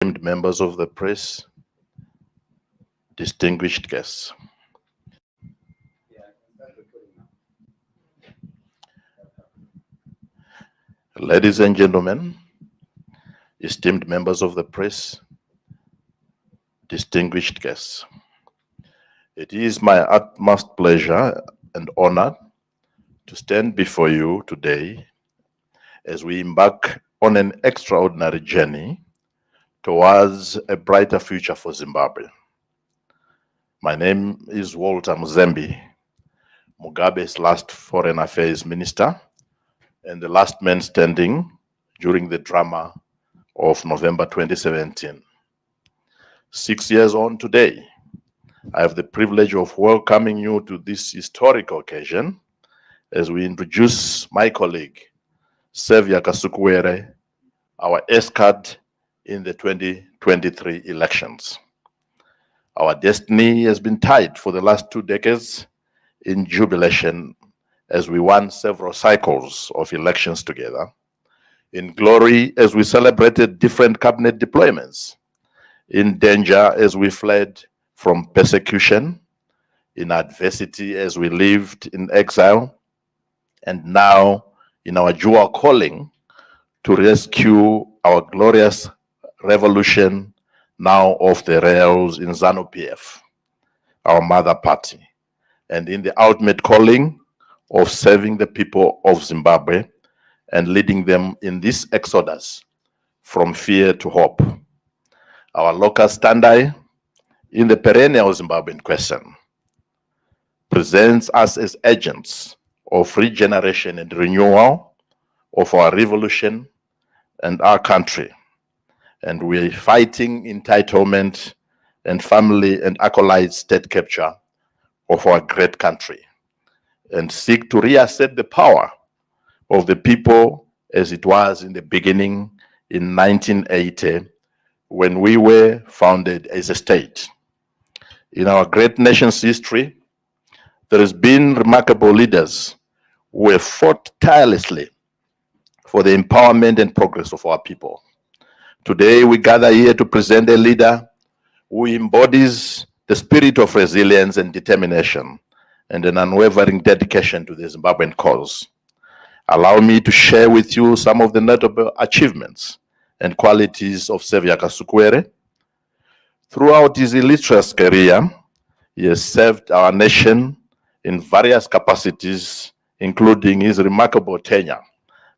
esteemed members of the press, distinguished guests. Ladies and gentlemen, esteemed members of the press, distinguished guests. It is my utmost pleasure and honor to stand before you today as we embark on an extraordinary journey towards a brighter future for Zimbabwe. My name is Walter Muzembe, Mugabe's last Foreign Affairs Minister and the last man standing during the drama of November 2017. 6 years on today, I have the privilege of welcoming you to this historical occasion as we introduce my colleague, Kasukuwere, our escort in the 2023 elections. Our destiny has been tied for the last 2 decades in jubilation as we won several cycles of elections together, in glory as we celebrated different cabinet deployments, in danger as we fled from persecution, in adversity as we lived in exile, and now in our dual calling to rescue our glorious revolution now off the rails in ZANU-PF, our mother party, and in the ultimate calling of serving the people of Zimbabwe and leading them in this exodus from fear to hope. Our locus standi in the perennial Zimbabwean question presents us as agents of regeneration and renewal of our revolution and our country. And we're fighting entitlement and family and acolyte state capture of our great country and seek to reassert the power of the people as it was in the beginning in 1980 when we were founded as a state. In our great nation's history, there has been remarkable leaders who have fought tirelessly for the empowerment and progress of our people. Today, we gather here to present a leader who embodies the spirit of resilience and determination and an unwavering dedication to the Zimbabwean cause. Allow me to share with you some of the notable achievements and qualities of Kasukuwere. Throughout his illustrious career, he has served our nation in various capacities, including his remarkable tenure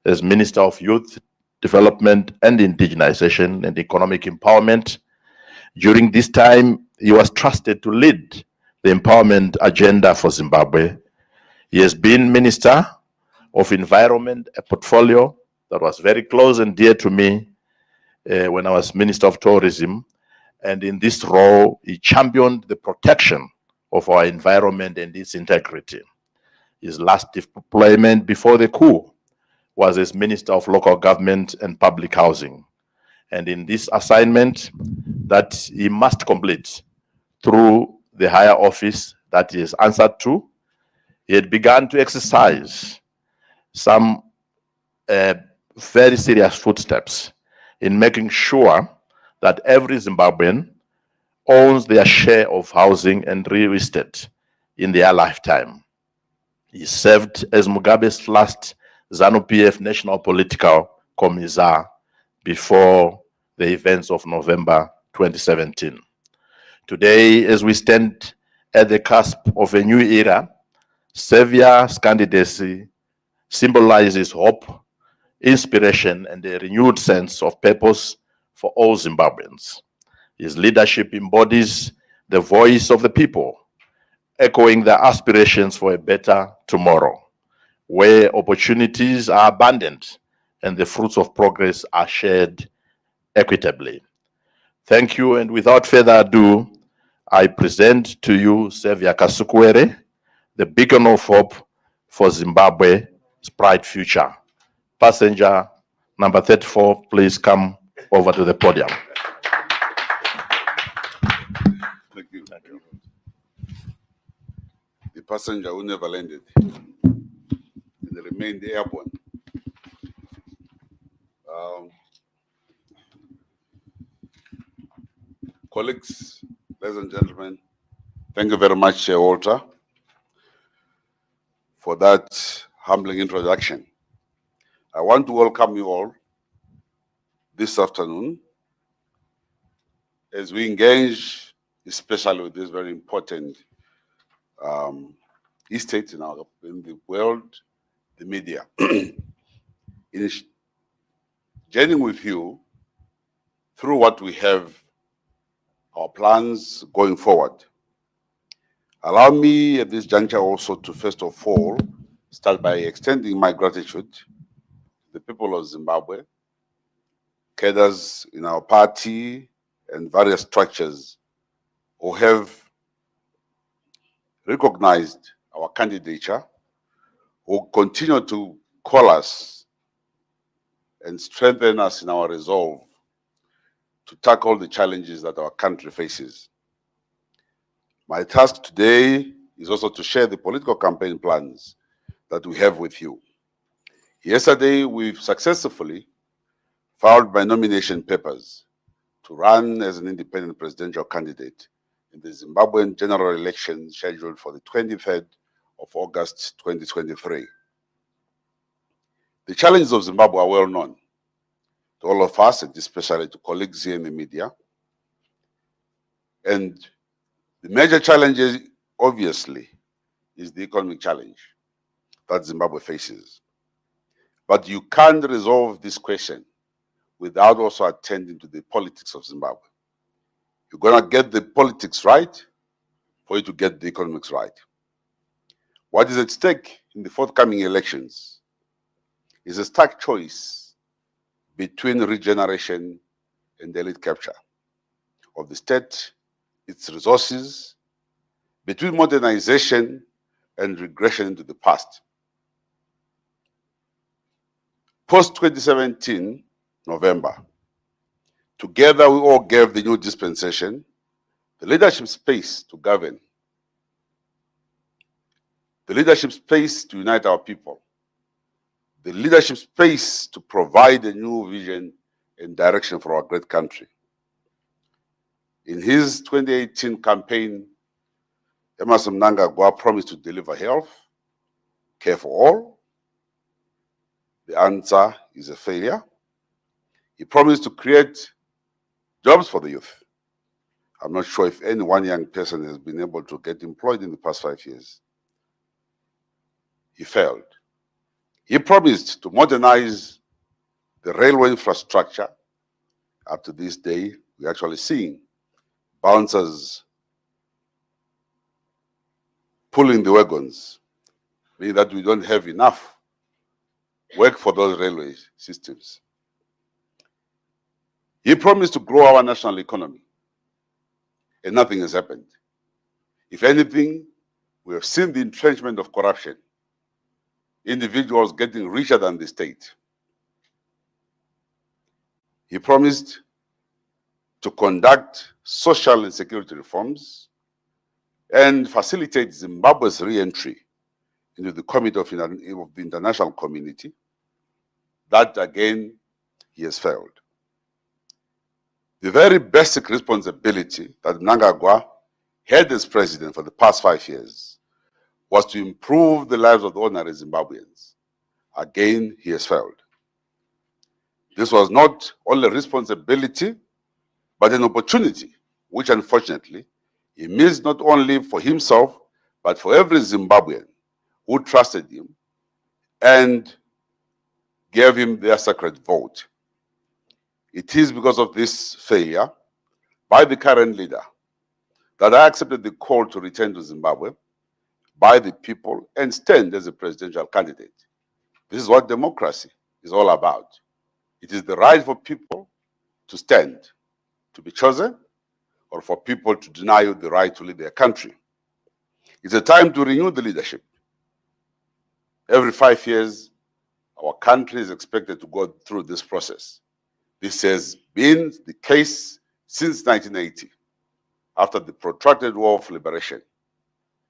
as Minister of Youth Development and Indigenization and Economic Empowerment. During this time, he was trusted to lead the empowerment agenda for Zimbabwe. He has been Minister of Environment, a portfolio that was very close and dear to me when I was Minister of Tourism. And in this role, he championed the protection of our environment and its integrity. His last deployment before the coup was as Minister of Local Government and Public Housing. And in this assignment that he must complete through the higher office that he has answered to, he had begun to exercise some very serious footsteps in making sure that every Zimbabwean owns their share of housing and real estate in their lifetime. He served as Mugabe's last ZANU-PF National Political Commissar before the events of November 2017. Today, as we stand at the cusp of a new era, Saviour's candidacy symbolizes hope, inspiration, and a renewed sense of purpose for all Zimbabweans. His leadership embodies the voice of the people, echoing their aspirations for a better tomorrow, where opportunities are abundant and the fruits of progress are shared equitably. Thank you, and without further ado, I present to you Kasukuwere, the beacon of hope for Zimbabwe's bright future. Passenger number 34, please come over to the podium. Thank you. Thank you. The passenger who never landed and remained airborne. Colleagues, ladies and gentlemen, thank you very much, Walter, for that humbling introduction. I want to welcome you all this afternoon as we engage, especially with this very important estate in the world, the media. In journeying with you through what we have, our plans going forward. Allow me at this juncture also to first of all start by extending my gratitude to the people of Zimbabwe, cadres in our party and various structures who have recognized our candidature, who continue to call us and strengthen us in our resolve to tackle the challenges that our country faces. My task today is also to share the political campaign plans that we have with you. Yesterday, we've successfully filed my nomination papers to run as an independent presidential candidate in the Zimbabwean general election scheduled for the 23rd of August 2023. The challenges of Zimbabwe are well known to all of us, and especially to colleagues here in the media. And the major challenge, obviously, is the economic challenge that Zimbabwe faces. But you can't resolve this question without also attending to the politics of Zimbabwe. You're going to get the politics right for you to get the economics right. What is at stake in the forthcoming elections is a stark choice between regeneration and elite capture of the state, its resources, between modernization and regression into the past. Post-2017, November, together we all gave the new dispensation the leadership space to govern, the leadership space to unite our people, the leadership space to provide a new vision and direction for our great country. In his 2018 campaign, Emmerson Mnangagwa promised to deliver health, care for all. The answer is a failure. He promised to create jobs for the youth. I'm not sure if any one young person has been able to get employed in the past 5 years. He failed. He promised to modernize the railway infrastructure. Up to this day, we're actually seeing bouncers pulling the wagons, meaning that we don't have enough work for those railway systems. He promised to grow our national economy, and nothing has happened. If anything, we have seen the entrenchment of corruption, individuals getting richer than the state. He promised to conduct social and security reforms and facilitate Zimbabwe's re-entry into the committee of the international community. That, again, he has failed. The very basic responsibility that Mnangagwa had as president for the past 5 years was to improve the lives of the ordinary Zimbabweans. Again, he has failed. This was not only a responsibility, but an opportunity, which unfortunately he missed not only for himself, but for every Zimbabwean who trusted him and gave him their sacred vote. It is because of this failure by the current leader that I accepted the call to return to Zimbabwe by the people and stand as a presidential candidate. This is what democracy is all about. It is the right for people to stand, to be chosen, or for people to deny you the right to lead their country. It's a time to renew the leadership. Every 5 years, our country is expected to go through this process. This has been the case since 1980, after the protracted war of liberation.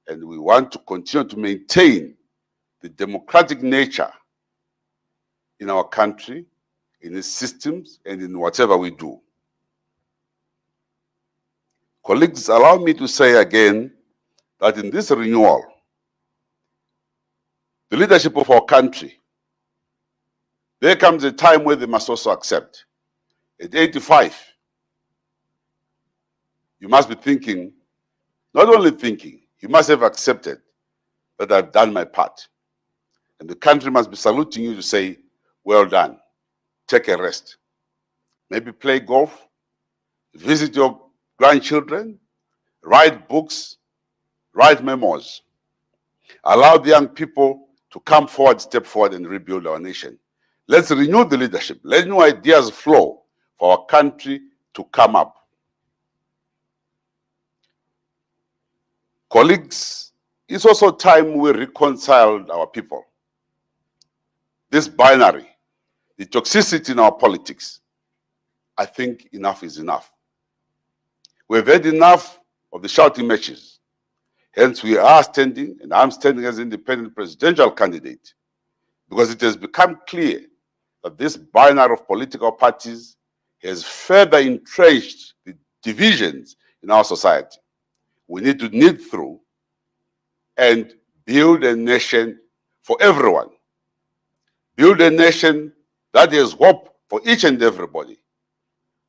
And we want to continue to maintain the democratic nature in our country, in its systems, and in whatever we do. Colleagues, allow me to say again that in this renewal, the leadership of our country, there comes a time where they must also accept. At 85, you must be thinking, not only thinking, you must have accepted that I've done my part. And the country must be saluting you to say, well done, take a rest. Maybe play golf, visit your grandchildren, write books, write memos. Allow the young people to come forward, step forward, and rebuild our nation. Let's renew the leadership. Let new ideas flow for our country to come up. Colleagues, it's also time we reconciled our people. This binary, the toxicity in our politics, I think enough is enough. We've had enough of the shouting matches. Hence, we are standing, and I'm standing as independent presidential candidate, because it has become clear that this binary of political parties has further entrenched the divisions in our society. We need to knit through and build a nation for everyone. Build a nation that has hope for each and everybody.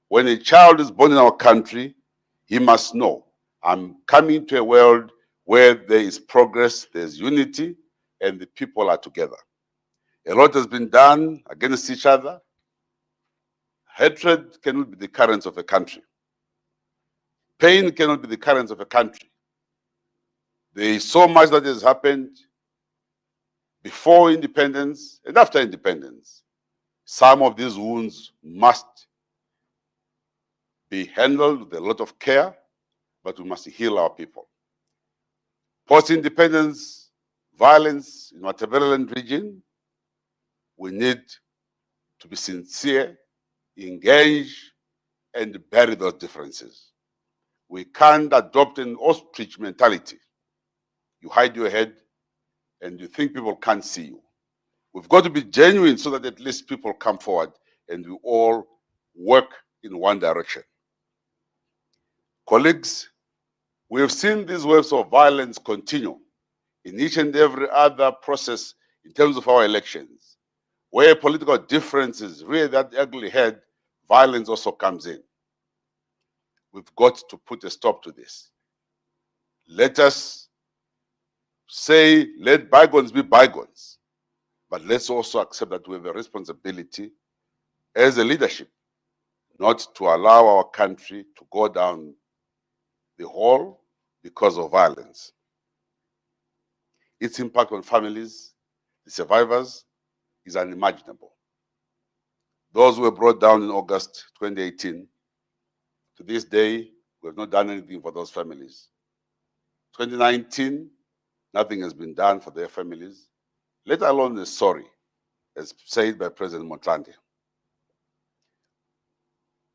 When a child is born in our country, he must know, I'm coming to a world where there is progress, there's unity, and the people are together. A lot has been done against each other. Hatred cannot be the currents of a country. Pain cannot be the currents of a country. There is so much that has happened before independence and after independence. Some of these wounds must be handled with a lot of care, but we must heal our people. Post-independence violence in Matabeleland region, we need to be sincere, engage, and bury those differences. We can't adopt an ostrich mentality. You hide your head and you think people can't see you. We've got to be genuine so that at least people come forward and we all work in one direction. Colleagues, we have seen these waves of violence continue in each and every other process in terms of our elections. Where political differences rear that ugly head, violence also comes in. We've got to put a stop to this. Let us say, let bygones be bygones. But let's also accept that we have a responsibility as a leadership not to allow our country to go down the hole because of violence. Its impact on families, the survivors, is unimaginable. Those who were brought down in August 2018, to this day, we have not done anything for those families. 2019, nothing has been done for their families, let alone the sorry, as said by President Motlanthe.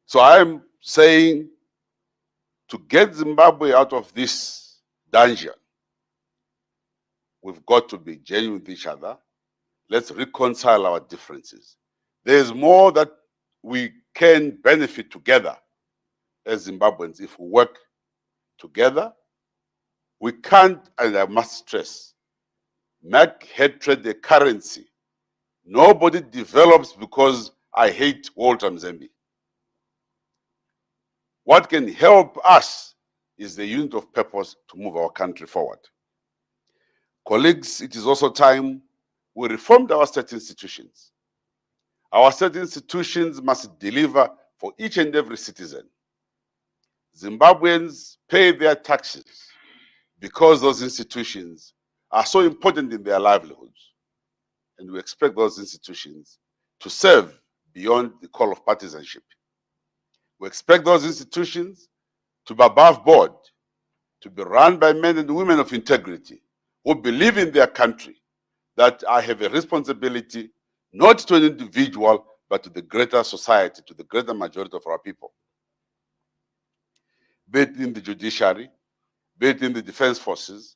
So I'm saying, to get Zimbabwe out of this dungeon, we've got to be genuine with each other. Let's reconcile our differences. There's more that we can benefit together as Zimbabweans if we work together. We can't, and I must stress, make hatred a currency. Nobody develops because I hate Walter Mzembe. What can help us is the unit of purpose to move our country forward. Colleagues, it is also time we reformed our state institutions. Our state institutions must deliver for each and every citizen. Zimbabweans pay their taxes because those institutions are so important in their livelihoods. And we expect those institutions to serve beyond the call of partisanship. We expect those institutions to be above board, to be run by men and women of integrity who believe in their country, that I have a responsibility not to an individual, but to the greater society, to the greater majority of our people. Be it in the judiciary, be it in the defense forces,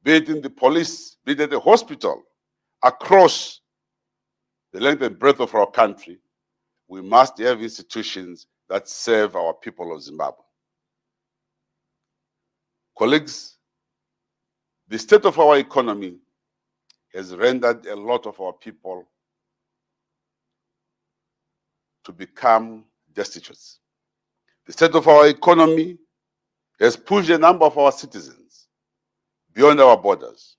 be it in the police, be it at the hospital, across the length and breadth of our country, we must have institutions that serve our people of Zimbabwe. Colleagues, the state of our economy has rendered a lot of our people to become destitute. The state of our economy has pushed a number of our citizens beyond our borders.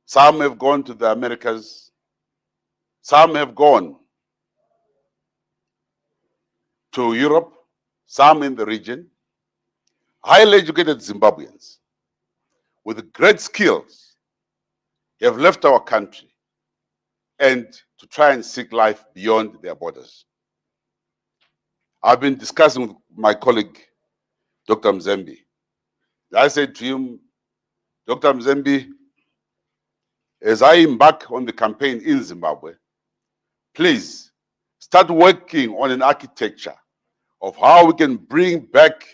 Some have gone to the Americas. Some have gone to Europe, some in the region. Highly educated Zimbabweans with great skills have left our country and to try and seek life beyond their borders. I've been discussing with my colleague, Dr. Mzembe. I said to him, Dr. Mzembe, as I embark on the campaign in Zimbabwe, please start working on an architecture of how we can bring back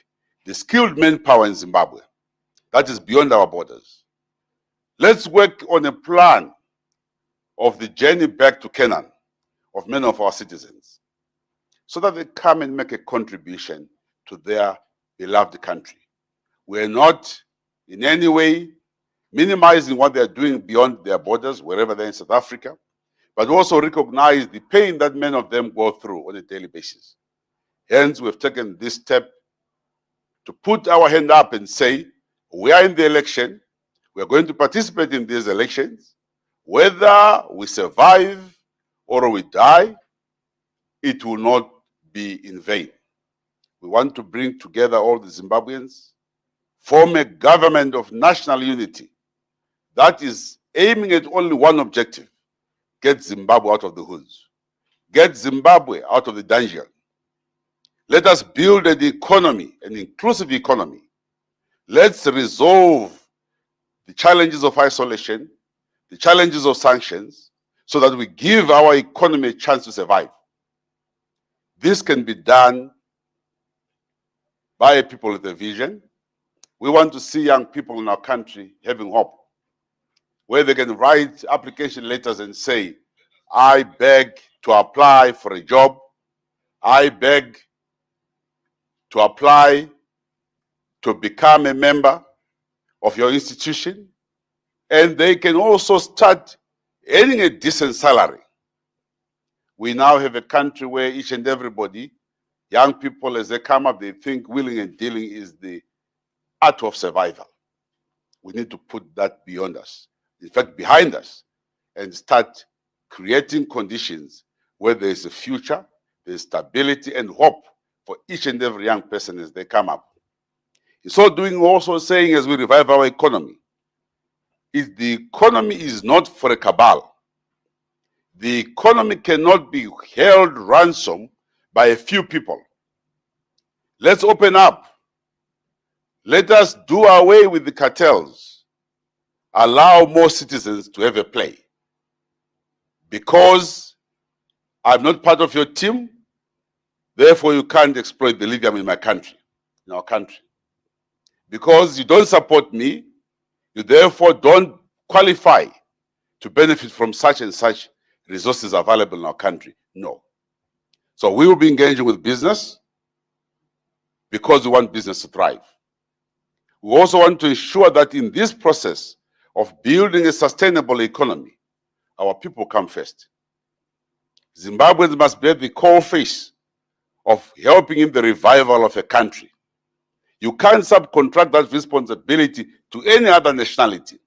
the skilled manpower in Zimbabwe that is beyond our borders. Let's work on a plan of the journey back to Canaan of many of our citizens so that they come and make a contribution to their beloved country. We're not in any way minimizing what they're doing beyond their borders, wherever they're in South Africa, but also recognize the pain that many of them go through on a daily basis. Hence, we've taken this step to put our hand up and say, we are in the election, we are going to participate in these elections, whether we survive or we die, it will not be in vain. We want to bring together all the Zimbabweans, form a government of national unity that is aiming at only one objective: get Zimbabwe out of the hoods, get Zimbabwe out of the dungeon. Let us build an economy, an inclusive economy. Let's resolve the challenges of isolation, the challenges of sanctions, so that we give our economy a chance to survive. This can be done by people with a vision. We want to see young people in our country having hope, where they can write application letters and say, I beg to apply for a job, I beg to apply to become a member of your institution, and they can also start earning a decent salary. We now have a country where each and everybody, young people, as they come up, they think willing and dealing is the art of survival. We need to put that beyond us, in fact, behind us, and start creating conditions where there is a future, there is stability and hope for each and every young person as they come up. In so doing, also saying, as we revive our economy, is the economy is not for a cabal. The economy cannot be held ransom by a few people. Let's open up. Let us do away with the cartels. Allow more citizens to have a play. Because I'm not part of your team, therefore you can't exploit the lithium in my country, in our country. Because you don't support me, you therefore don't qualify to benefit from such and such resources available in our country. No. So we will be engaging with business because we want business to thrive. We also want to ensure that in this process of building a sustainable economy, our people come first. Zimbabweans must be at the core face of helping in the revival of a country. You can't subcontract that responsibility to any other nationality.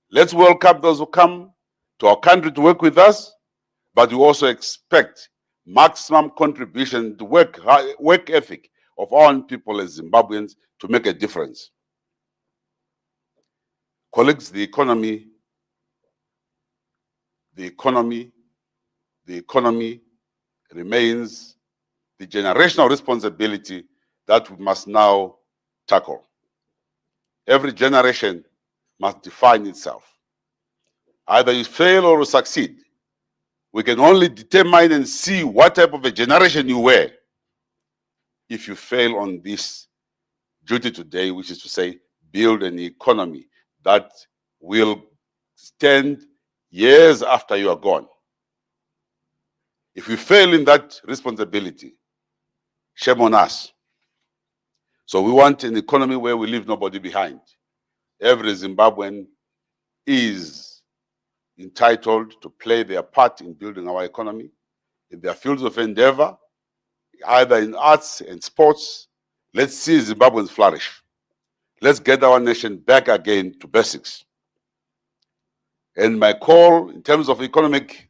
Let's welcome those who come to our country to work with us, but we also expect maximum contribution to work ethic of our own people as Zimbabweans to make a difference. Colleagues, the economy remains the generational responsibility that we must now tackle. Every generation must define itself. Either you fail or you succeed. We can only determine and see what type of a generation you were if you fail on this duty today, which is to say, build an economy that will stand years after you are gone. If we fail in that responsibility, shame on us. So we want an economy where we leave nobody behind. Every Zimbabwean is entitled to play their part in building our economy in their fields of endeavor, either in arts and sports. Let's see Zimbabweans flourish. Let's get our nation back again to basics. And my call in terms of the economic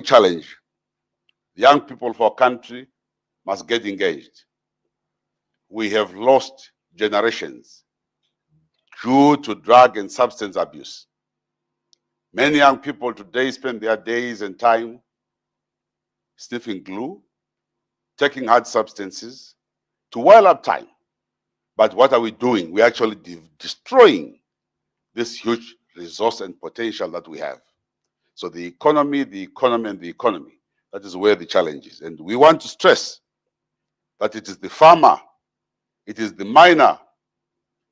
challenge, the young people of our country must get engaged. We have lost generations due to drug and substance abuse. Many young people today spend their days and time sniffing glue, taking hard substances to while up time. But what are we doing? We're actually destroying this huge resource and potential that we have. So the economy, and the economy, that is where the challenge is. And we want to stress that it is the farmer, it is the miner,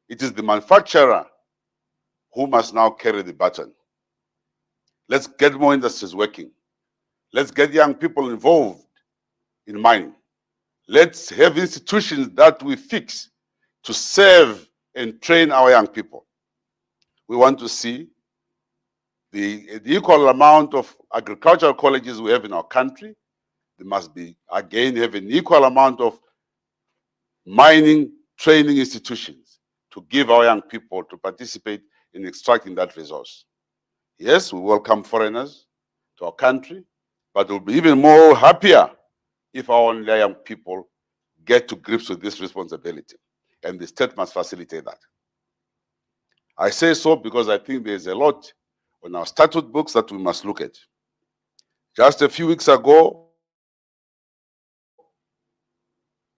it is the manufacturer who must now carry the baton. Let's get more industries working. Let's get young people involved in mining. Let's have institutions that we fix to serve and train our young people. We want to see the equal amount of agricultural colleges we have in our country. There must be, again, have an equal amount of mining training institutions to give our young people to participate in extracting that resource. Yes, we welcome foreigners to our country, but we'll be even more happier if our own young people get to grips with this responsibility, and the state must facilitate that. I say so because I think there's a lot on our statute books that we must look at. Just a few weeks ago,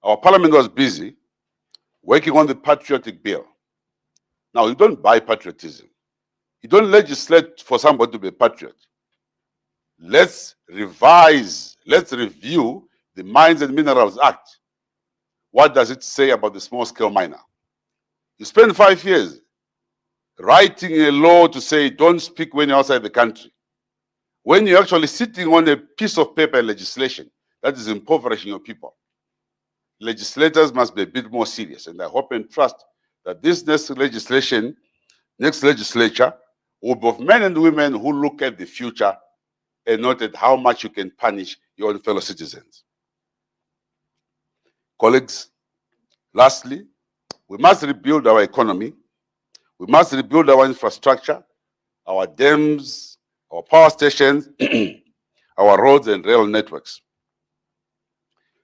our parliament was busy working on the patriotic bill. Now, you don't buy patriotism. You don't legislate for somebody to be a patriot. Let's revise, let's review the Mines and Minerals Act. What does it say about the small-scale miner? You spend 5 years writing a law to say don't speak when you're outside the country. When you're actually sitting on a piece of paper legislation that is impoverishing your people. Legislators must be a bit more serious, and I hope and trust that this next legislature will be of men and women who look at the future and not at how much you can punish your own fellow citizens. Colleagues, lastly, we must rebuild our economy. We must rebuild our infrastructure, our dams, our power stations, our roads and rail networks.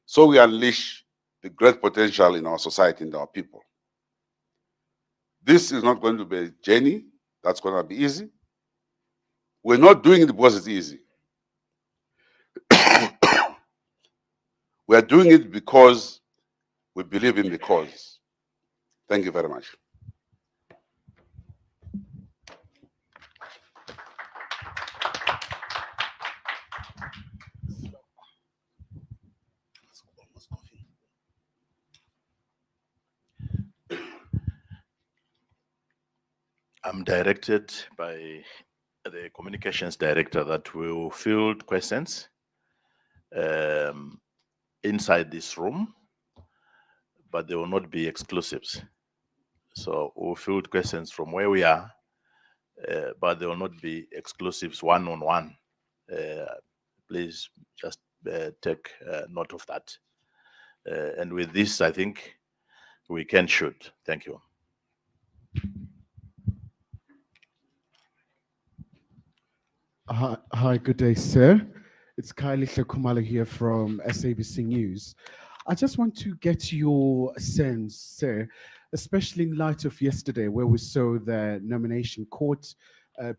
So we unleash the great potential in our society and our people. This is not going to be a journey that's going to be easy. We're not doing it because it's easy. We are doing it because we believe in the cause. Thank you very much. I'm directed by the communications director that will field questions inside this room, but they will not be exclusives. So we'll field questions from where we are, but they will not be exclusives one-on-one. Please just take note of that. And with this, I think we can shoot. Thank you. Hi, good day, sir. It's Kylie Kumalo here from SABC News. I just want to get your sense, sir, especially in light of yesterday, where we saw the nomination court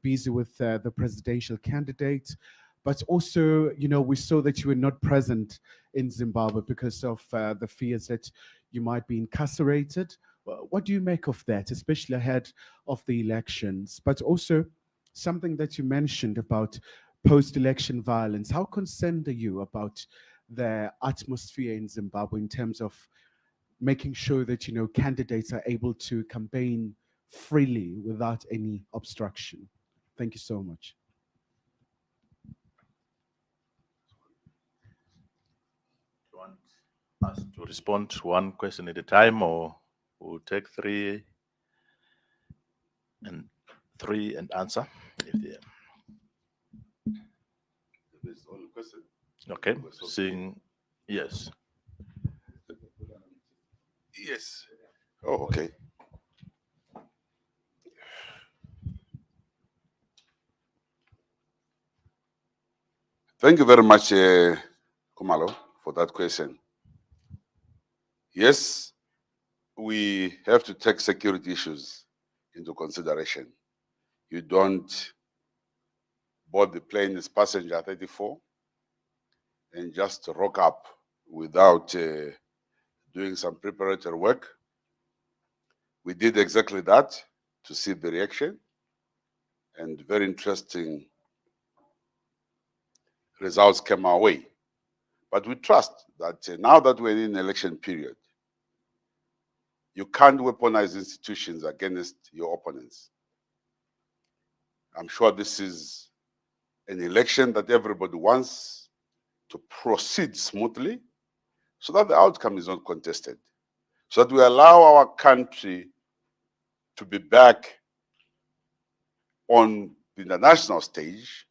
busy with the presidential candidate, but also, you know, we saw that you were not present in Zimbabwe because of the fears that you might be incarcerated. What do you make of that, especially ahead of the elections? But also, something that you mentioned about post-election violence. How concerned are you about the atmosphere in Zimbabwe in terms of making sure that, you know, candidates are able to campaign freely without any obstruction? Thank you so much. us to respond to one question at a time, or we'll take and three and answer if they There's only question. okay. Seeing yes. Yes. Oh, okay. Thank you very much, Kumalo, for that question. Yes, we have to take security issues into consideration. You don't board the plane as passenger 34 and just rock up without doing some preparatory work. We did exactly that to see the reaction, and very interesting results came our way. But we trust that now that we're in an election period, you can't weaponize institutions against your opponents. I'm sure this is an election that everybody wants to proceed smoothly so that the outcome is not contested, so that we allow our country to be back on the international stage,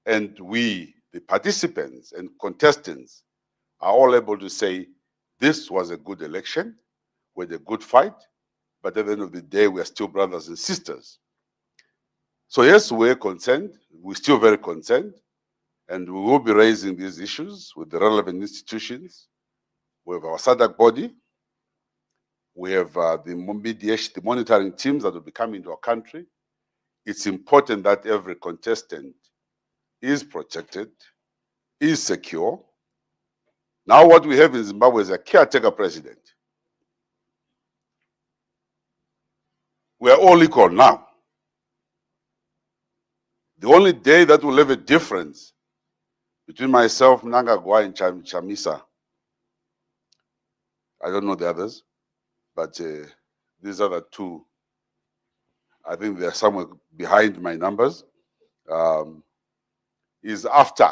and we, the participants and contestants, are all able to say, this was a good election, with a good fight, but at the end of the day, we are still brothers and sisters. So yes, we're concerned, we're still very concerned, and we will be raising these issues with the relevant institutions. We have our SADC body, we have the mediation, the monitoring teams that will be coming to our country. It's important that every contestant is protected, is secure. Now what we have in Zimbabwe is a caretaker president. We are all equal now. The only day that will have a difference between myself, Mnangagwa, and Chamisa, I don't know the others, but these other two, I think they're somewhere behind my numbers, is after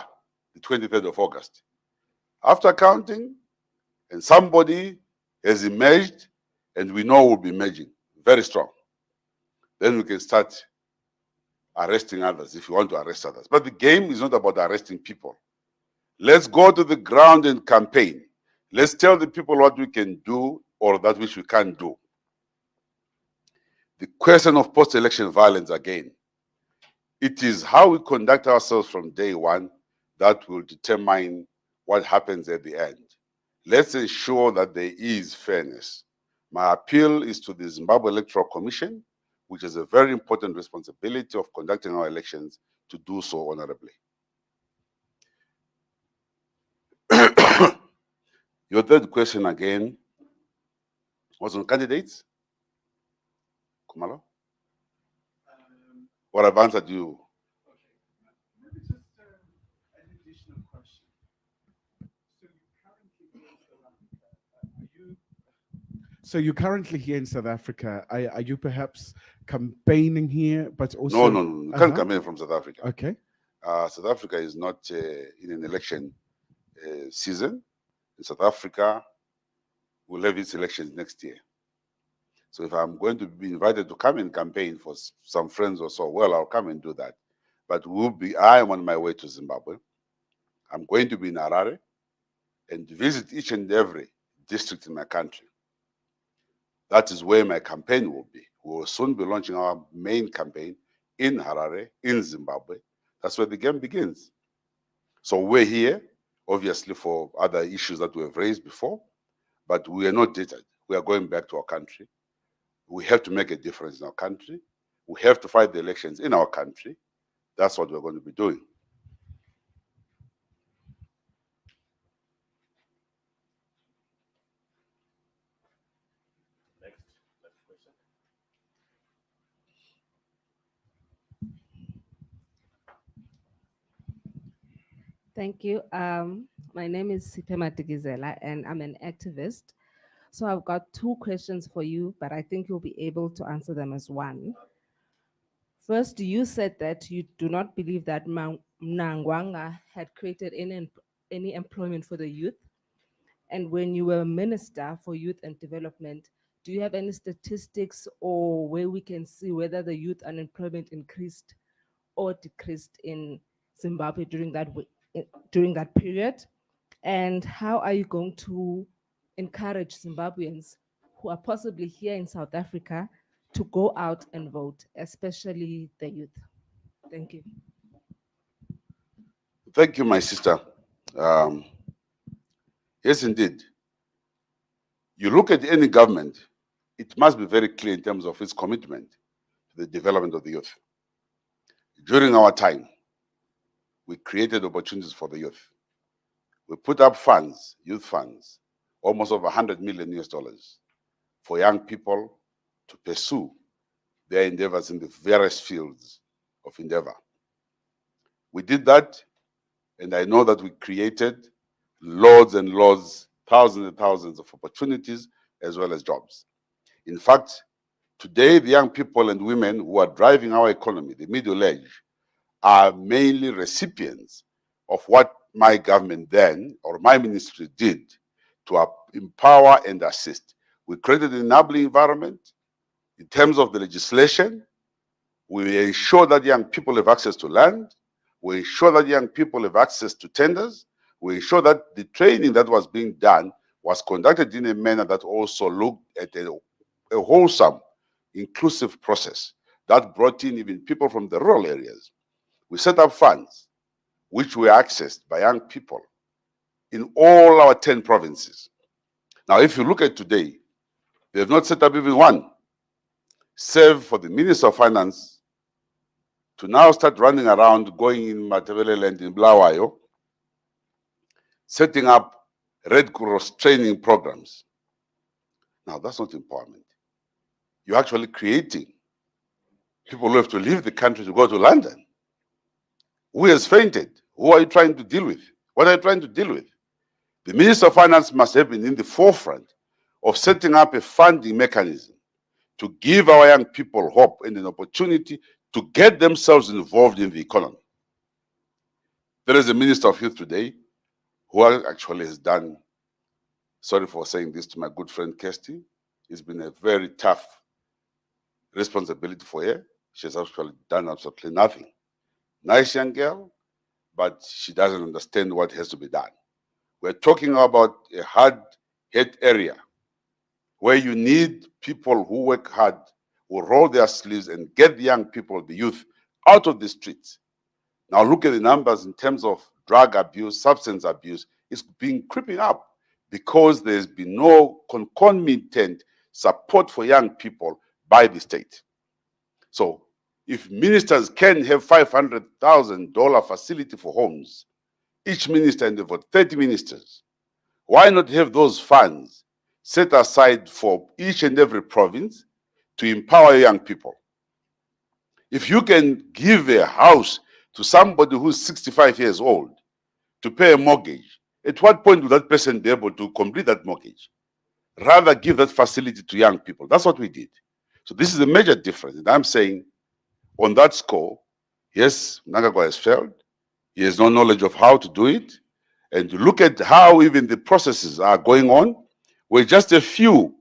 the 23rd of August. After counting, and somebody has emerged, and we know will be emerging very strong, then we can start arresting others if you want to arrest others. But the game is not about arresting people. Let's go to the ground and campaign. Let's tell the people what we can do or that which we can't do. The question of post-election violence again, it is how we conduct ourselves from day one that will determine what happens at the end. Let's ensure that there is fairness. My appeal is to the Zimbabwe Electoral Commission, which has a very important responsibility of conducting our elections, to do so honorably. Your third question again was on candidates, Kumalo? Or I've answered you. Maybe just an additional question. So you're currently here in South Africa. Are you perhaps campaigning here, but also? No. You can't campaign from South Africa. Okay. South Africa is not in an election season. In South Africa, we'll have its elections next year. So if I'm going to be invited to come and campaign for some friends or so, well, I'll come and do that. But I am on my way to Zimbabwe. I'm going to be in Harare and visit each and every district in my country. That is where my campaign will be. We will soon be launching our main campaign in Harare, in Zimbabwe. That's where the game begins. So we're here, obviously, for other issues that we have raised before, but we are not dated. We are going back to our country. We have to make a difference in our country. We have to fight the elections in our country. That's what we're going to be doing. Next question. Thank you. My name is Sipema Tigizela, and I'm an activist. So I've got two questions for you, but I think you'll be able to answer them as one. First, you said that you do not believe that Mnangagwa had created any employment for the youth. And when you were Minister for Youth and Development, do you have any statistics or where we can see whether the youth unemployment increased or decreased in Zimbabwe during that period? And how are you going to encourage Zimbabweans who are possibly here in South Africa to go out and vote, especially the youth? Thank you. Thank you, my sister. Yes, indeed. You look at any government, it must be very clear in terms of its commitment to the development of the youth. During our time, we created opportunities for the youth. We put up funds, youth funds, almost over 100 million US dollars for young people to pursue their endeavors in the various fields of endeavor. We did that, and I know that we created loads and loads, thousands and thousands of opportunities as well as jobs. In fact, today the young people and women who are driving our economy, the middle age, are mainly recipients of what my government then, or my ministry did to empower and assist. We created an enabling environment. In terms of the legislation, we ensure that young people have access to land. We ensure that young people have access to tenders. We ensure that the training that was being done was conducted in a manner that also looked at a wholesome, inclusive process that brought in even people from the rural areas. We set up funds which were accessed by young people in all our 10 provinces. Now, if you look at today, they have not set up even one, save for the Minister of Finance to now start running around, going in Matabele land in Blawayo, setting up Red Cross training programs. Now, that's not empowerment. You're actually creating people who have to leave the country to go to London. Who has fainted? Who are you trying to deal with? What are you trying to deal with? The Minister of Finance must have been in the forefront of setting up a funding mechanism to give our young people hope and an opportunity to get themselves involved in the economy. There is a Minister of Youth today who actually has done, sorry for saying this to my good friend Kirsty, it's been a very tough responsibility for her. She has actually done absolutely nothing. Nice young girl, but she doesn't understand what has to be done. We're talking about a hard-hit area where you need people who work hard, who roll their sleeves and get the young people, the youth, out of the streets. Now look at the numbers in terms of drug abuse, substance abuse. It's been creeping up because there's been no concomitant support for young people by the state. So if ministers can have $500,000 facility for homes, each minister and about 30 ministers, why not have those funds set aside for each and every province to empower young people? If you can give a house to somebody who's 65 years old to pay a mortgage, at what point will that person be able to complete that mortgage? Rather give that facility to young people. That's what we did. So this is a major difference. And I'm saying on that score, yes, Mnangagwa has failed. He has no knowledge of how to do it. And to look at how even the processes are going on, where just a few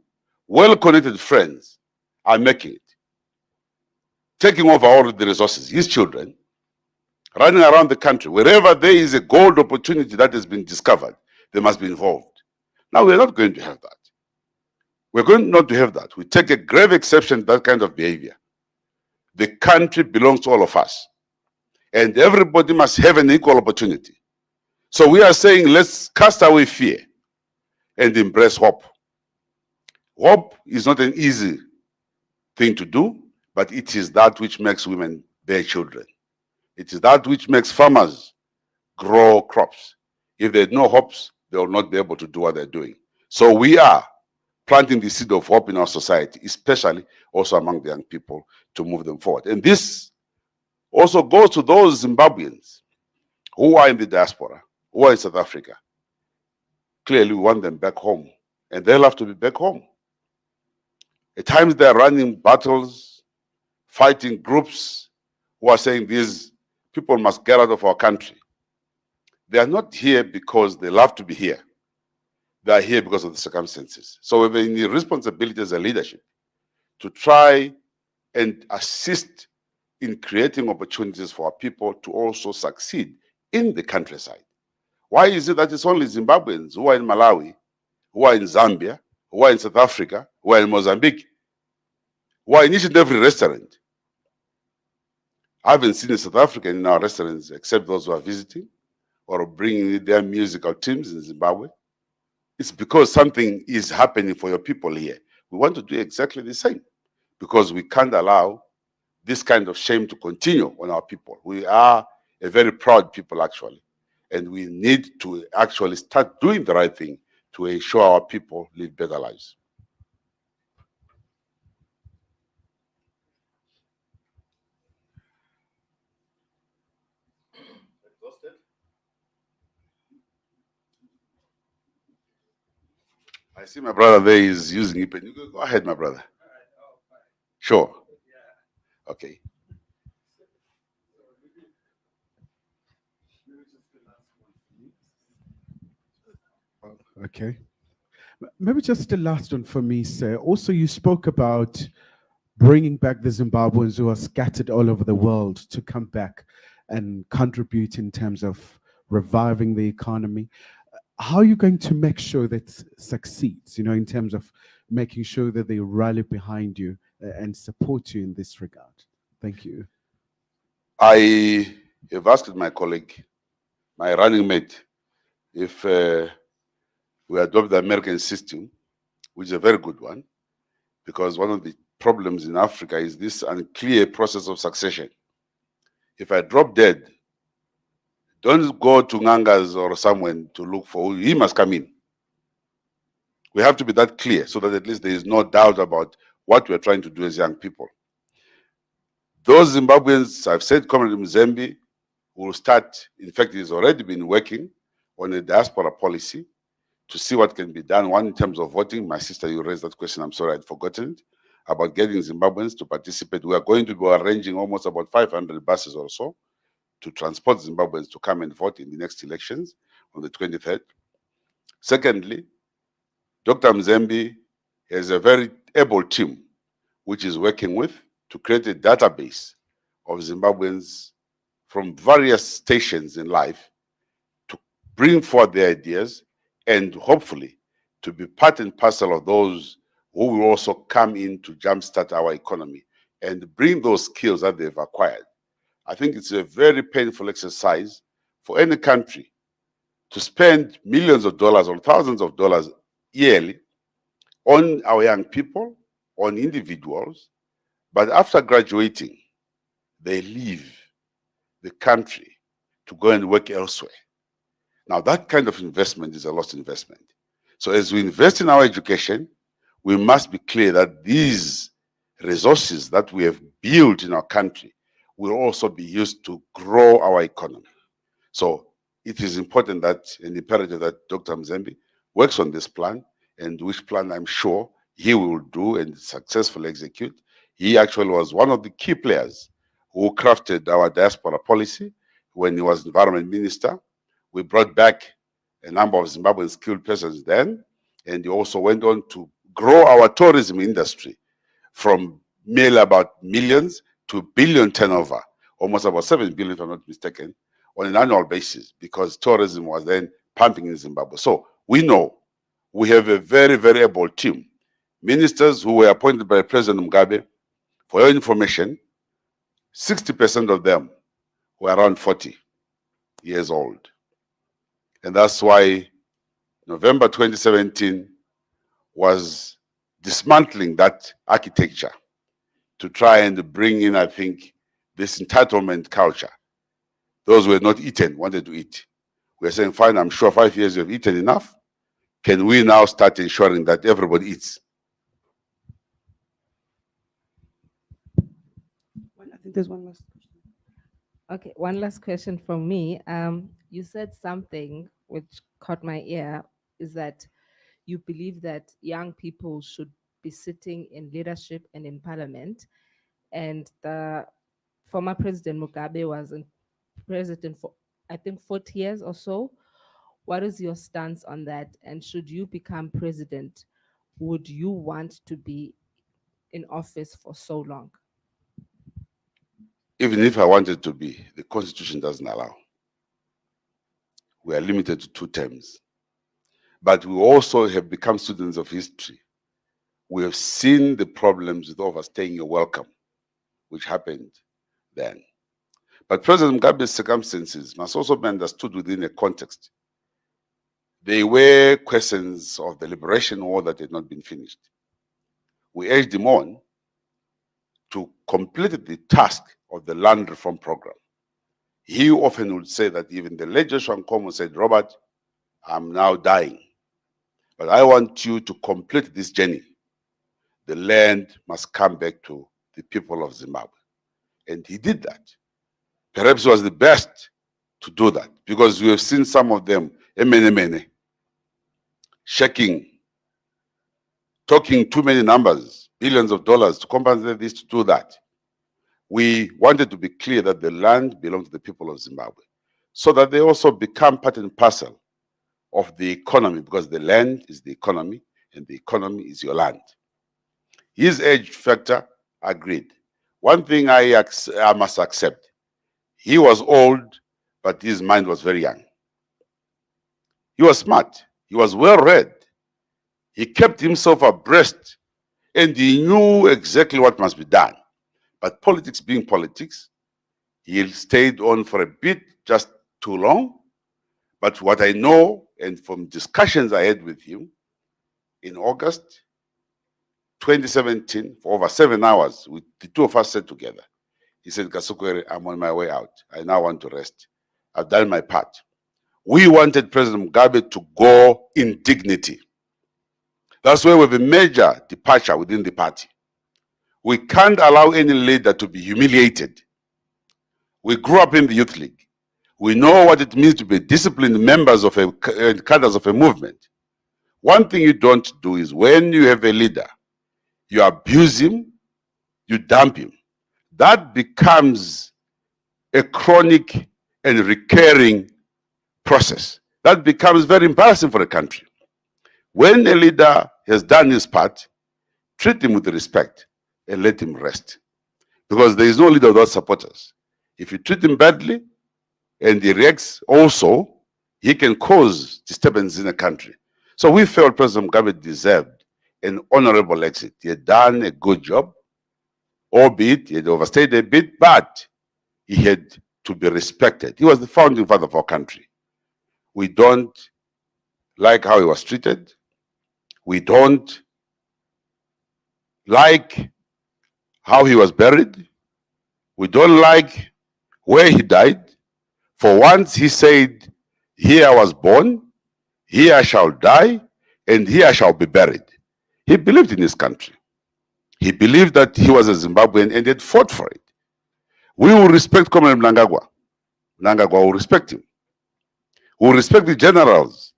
well-connected friends are making it, taking over all of the resources, his children, running around the country. Wherever there is a gold opportunity that has been discovered, they must be involved. Now, we're not going to have that. We're going not to have that. We take a grave exception to that kind of behavior. The country belongs to all of us, and everybody must have an equal opportunity. So we are saying, let's cast away fear and embrace hope. Hope is not an easy thing to do, but it is that which makes women bear children. It is that which makes farmers grow crops. If they had no hopes, they will not be able to do what they're doing. So we are planting the seed of hope in our society, especially also among the young people, to move them forward. And this also goes to those Zimbabweans who are in the diaspora, who are in South Africa. Clearly, we want them back home, and they'll have to be back home. At times, they're running battles, fighting groups who are saying these people must get out of our country. They are not here because they love to be here. They are here because of the circumstances. So we have a responsibility as a leadership to try and assist in creating opportunities for our people to also succeed in the countryside. Why is it that it's only Zimbabweans who are in Malawi, who are in Zambia, who are in South Africa, who are in Mozambique, who are in each and every restaurant? I haven't seen a South African in our restaurants except those who are visiting or bringing their musical teams in Zimbabwe. It's because something is happening for your people here. We want to do exactly the same because we can't allow this kind of shame to continue on our people. We are a very proud people, actually, and we need to actually start doing the right thing to ensure our people live better lives. I see my brother there is using it. You go ahead, my brother. Sure. Okay. Okay. Maybe just the last one for me, sir. Also, you spoke about bringing back the Zimbabweans who are scattered all over the world to come back and contribute in terms of reviving the economy. How are you going to make sure that succeeds, in terms of making sure that they rally behind you and support you in this regard? Thank you. I have asked my colleague, my running mate, if we adopt the American system, which is a very good one, because one of the problems in Africa is this unclear process of succession. If I drop dead, don't go to Ngangas or someone to look for, he must come in. We have to be that clear so that at least there is no doubt about what we're trying to do as young people. Those Zimbabweans, I've said, Comrade Mzembe will start, in fact, he's already been working on a diaspora policy to see what can be done. One, in terms of voting. My sister, you raised that question. I'm sorry, I'd forgotten it. About getting Zimbabweans to participate. We are going to be arranging almost about 500 buses or so to transport Zimbabweans to come and vote in the next elections on the 23rd. Secondly, Dr. Mzembe has a very able team which is working with to create a database of Zimbabweans from various stations in life to bring forth their ideas and hopefully to be part and parcel of those who will also come in to jumpstart our economy and bring those skills that they've acquired. I think it's a very painful exercise for any country to spend millions of dollars or thousands of dollars yearly on our young people, on individuals, but after graduating, they leave the country to go and work elsewhere. Now, that kind of investment is a lost investment. So, as we invest in our education, we must be clear that these resources that we have built in our country will also be used to grow our economy. So, it is important that and imperative that Dr. Mzembe works on this plan, and which plan I'm sure he will do and successfully execute. He actually was one of the key players who crafted our diaspora policy when he was environment minister. We brought back a number of Zimbabwean skilled persons then, and he also went on to grow our tourism industry from merely about millions to billion turnover, almost about 7 billion, if I'm not mistaken, on an annual basis, because tourism was then pumping in Zimbabwe. So we know we have a very, very able team. Ministers who were appointed by President Mugabe, for your information, 60% of them were around 40 years old. And that's why November 2017 was dismantling that architecture to try and bring in, I think, this entitlement culture. Those who had not eaten wanted to eat. We're saying, fine, I'm sure 5 years you've eaten enough. Can we now start ensuring that everybody eats? I think there's one last question. Okay, one last question from me. You said something which caught my ear, is that you believe that young people should be sitting in leadership and in parliament. And the former President Mugabe was president for, I think, 40 years or so. What is your stance on that? And should you become president, would you want to be in office for so long? Even if I wanted to be, the Constitution doesn't allow. We are limited to 2 terms. But we also have become students of history. We have seen the problems with overstaying your welcome, which happened then. But President Mugabe's circumstances must also be understood within a context. They were questions of the liberation war that had not been finished. We urged him on to complete the task of the land reform program. He often would say that even the late Joshua Nkomo said, Robert, I'm now dying, but I want you to complete this journey. The land must come back to the people of Zimbabwe. And he did that. Perhaps he was the best to do that, because we have seen some of them, shaking, talking too many numbers, billions of dollars to compensate this, to do that. We wanted to be clear that the land belongs to the people of Zimbabwe, so that they also become part and parcel of the economy, because the land is the economy and the economy is your land. His age factor, agreed. One thing I must accept, he was old, but his mind was very young. He was smart, he was well read, he kept himself abreast, and he knew exactly what must be done. But politics being politics, he stayed on for a bit, just too long. But what I know, and from discussions I had with him, in August 2017, for over 7 hours, the two of us sat together. He said, Kasukuwere, I'm on my way out. I now want to rest. I've done my part. We wanted President Mugabe to go in dignity. That's where we have a major departure within the party. We can't allow any leader to be humiliated. We grew up in the youth league. We know what it means to be disciplined members of cadres of a movement. One thing you don't do is, when you have a leader, you abuse him, you dump him. That becomes a chronic and recurring process. That becomes very embarrassing for a country. When a leader has done his part, treat him with respect and let him rest. Because there is no leader without supporters. If you treat him badly and he reacts also, he can cause disturbance in the country. So we felt President Mugabe deserved an honorable exit. He had done a good job, albeit he had overstayed a bit, but he had to be respected. He was the founding father of our country. We don't like how he was treated. We don't like how he was buried. We don't like where he died. For once he said, here I was born, here I shall die, and here I shall be buried. He believed in his country. He believed that he was a Zimbabwean and had fought for it. We will respect Comrade Mnangagwa. Mnangagwa will respect him. We will respect the generals,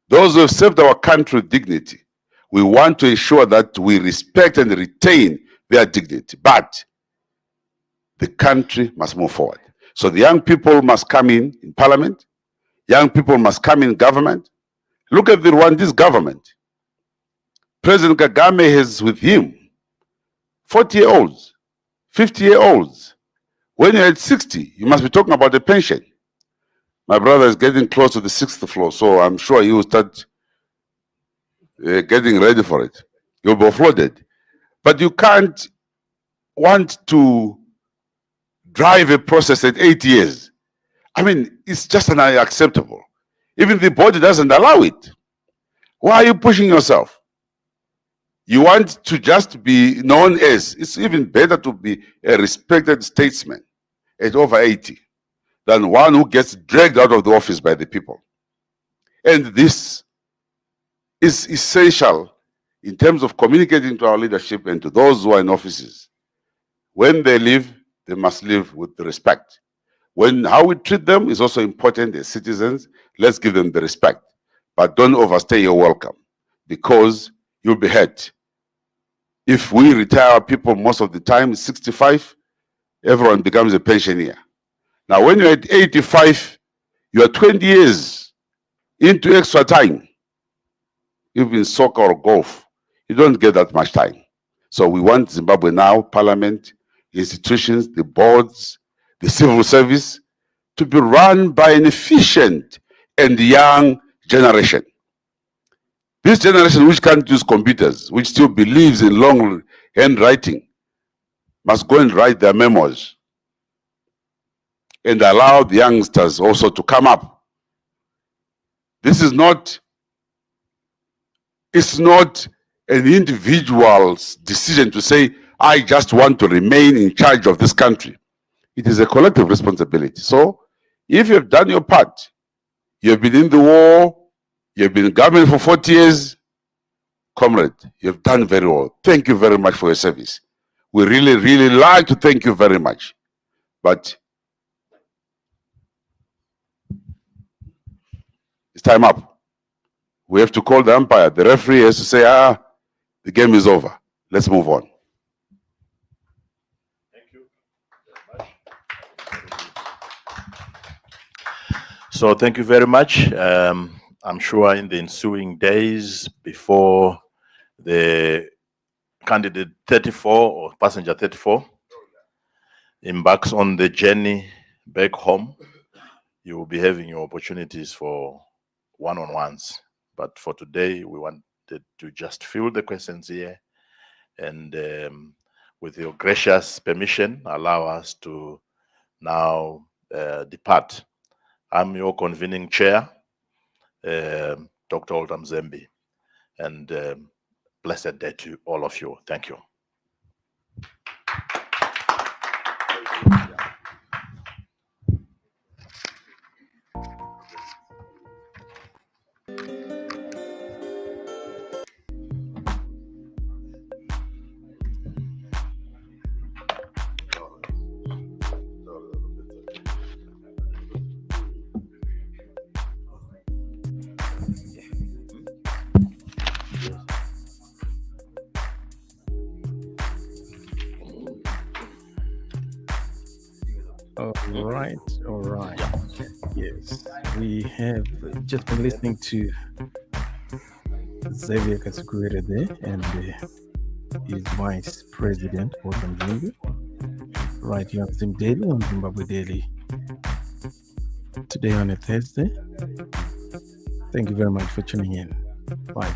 those who have served our country with dignity. We want to ensure that we respect and retain their dignity. But the country must move forward. So the young people must come in parliament. Young people must come in government. Look at the Rwandese government. President Kagame has with him 40-year-olds, 50-year-olds. When you're at 60, you must be talking about a pension. My brother is getting close to the 6th floor, so I'm sure he will start getting ready for it. You'll be offloaded. But you can't want to drive a process at 8 years. I mean, it's just unacceptable. Even the body doesn't allow it. Why are you pushing yourself? You want to just be known as, it's even better to be a respected statesman at over 80 than one who gets dragged out of the office by the people. And this is essential in terms of communicating to our leadership and to those who are in offices. When they leave, they must live with respect. How we treat them is also important as citizens. Let's give them the respect. But don't overstay your welcome, because you'll be hurt. If we retire people most of the time, 65, everyone becomes a pensioner. Now, when you're at 85, you are 20 years into extra time. Even soccer or golf, you don't get that much time. So we want Zimbabwe now, parliament, institutions, the boards, the civil service, to be run by an efficient and young generation. This generation which can't use computers, which still believes in long handwriting, must go and write their memos and allow the youngsters also to come up. This is not, it's not an individual's decision to say, I just want to remain in charge of this country. It is a collective responsibility. So if you've done your part, you've been in the war, you've been in government for 40 years, comrade, you've done very well. Thank you very much for your service. We really, really like to thank you very much. But it's time up. We have to call the umpire. The referee has to say, the game is over. Let's move on. Thank you very much. So thank you very much. I'm sure in the ensuing days before the candidate 34 or passenger 34 embarks on the journey back home, you will be having your opportunities for one-on-ones. But for today, we wanted to just fill the questions here and with your gracious permission, allow us to now depart. I'm your convening chair, Dr. Oldham Zembi, and blessed day to all of you. Thank you. All right. Yes, we have just been listening to Xavier Kasukuwere there and his vice president, Oldham Zembi, right here on Zim Daily, on Zimbabwe Daily, today on a Thursday. Thank you very much for tuning in. Bye.